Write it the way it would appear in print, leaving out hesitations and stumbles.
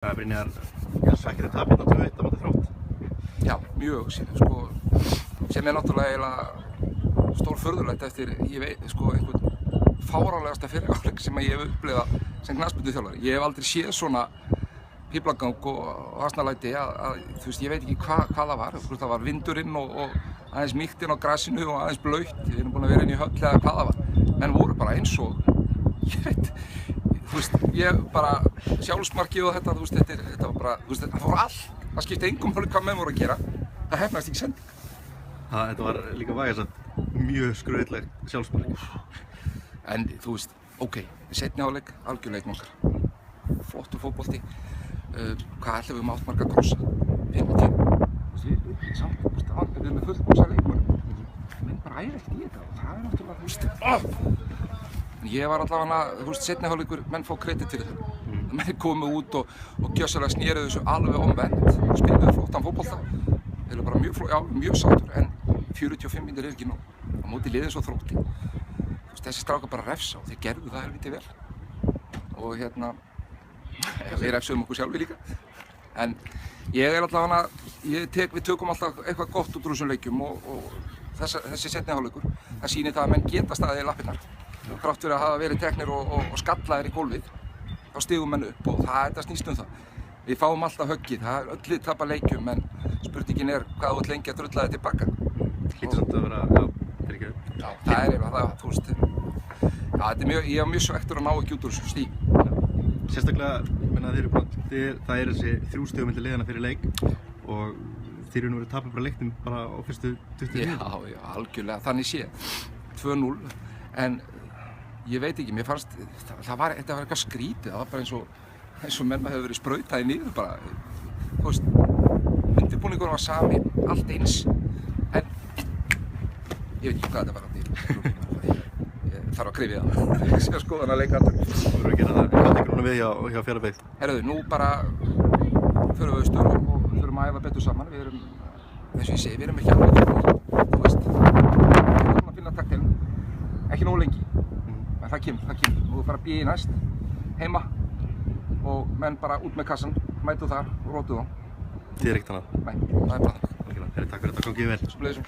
Brynjar, svekkjandi tap hérna 2-1 á móti Þrótt. Já, mjög, sko, sem náttúrulega eiginlega stórfurðulegt eftir, ég veit, sko, einhvern fáránlegasta fyrri hálfleik sem ég hef upplifað sem knattspyrnuþjálfari. Ég hef aldrei séð svona píplagang og asnalæti að þú veist, ég veit ekki hvað það var. Það var vindurinn og aðeins mýktinn á grasinu og aðeins blautt. Við erum búin að vera inn í höll eða hvað það var. Menn voru bara eins og, ég veit, þú veist, ég bara sjálfsmarkið og þetta, þú veist, þetta var bara, þú veist, það fór allt. Það skipti engum máli hvað menn voru að gera. Það hefnaðist ekki sending. Þetta var líka vægast mjög skrauðleg sjálfsmark. En þú veist, ok, seinni hálfleik, algjörlega okkar. Flottur fótbolti. Hvað ætlum við átt marga krossa? 50. Samt, við erum með fullbúsa leikmönnum. Menn bara æfa ekkert í þetta og það náttúrulega, þú veist, Ég var allavega, þú veist, seinni hálfleikur, menn fá kredit fyrir það. Menn komu út og gjörsamlega snéru þessu alveg omvendt, spiluðu flottan fótbolta. Þeir eru bara mjög sáttur, en 45 mínútur er ekki nóg. Á móti liðið svo Þrótti. Þú veist, þessi strákar bara refsa og þeir gerðu það helviti vel. Og hérna, við refsuðum okkur sjálfi líka. En ég er allavega, við tökum alltaf eitthvað gott út úr þessum leikjum og þessi seinni hálfleikur, það sýnir það að menn geta staðið í lappirnar. Þrátt fyrir að hafa verið teknir og skallaðir í gólfið, þá stigum menn upp og þetta snýst um það. Við fáum alltaf höggið, það er öll lið tapa leikjum, en spurningin er hvað þú ert lengi að drulla þig tilbaka. Hlýtur samt að vera, fyrirgefðu. Já, það er eiginlega það, þú veist. Já, ég var mjög svekktur að ná ekki út úr þessu stíg. Sérstaklega, ég meina það er þessi 3 stig á milli liðanna fyrir leik og þeir eru nú verið að tapa bara leiknum bara á fyrstu 20 mínútum. Já, algjörlega, þannig sé. 2-0, en ég veit ekki, mér fannst, þetta var eitthvað skrítið, það var bara eins og menn hefur verið sprautaði niður bara, þú veist, undirbúningur var sami, allt eins, en ég veit ekki hvað þetta var ég þarf að krifja það, ég sé að skoða hana leika aftur. Það verður að gera það, hvað tekur núna við hjá Fjarðabyggð? Herðu, nú bara förum við austur og förum að æfa betur saman, við erum, eins og ég segi, við erum ekki alveg tilbúin, þú veist, við erum að finna taktilinn, ekki nógu lengi. En það kemur. Og þú fara að bíða í næst, heima og menn bara út með kassan, mætu þar og rótu þá. Þið er ekkert annað? Nei, það er bara það. Takk fyrir þetta, gangið vel. Sömuleiðis.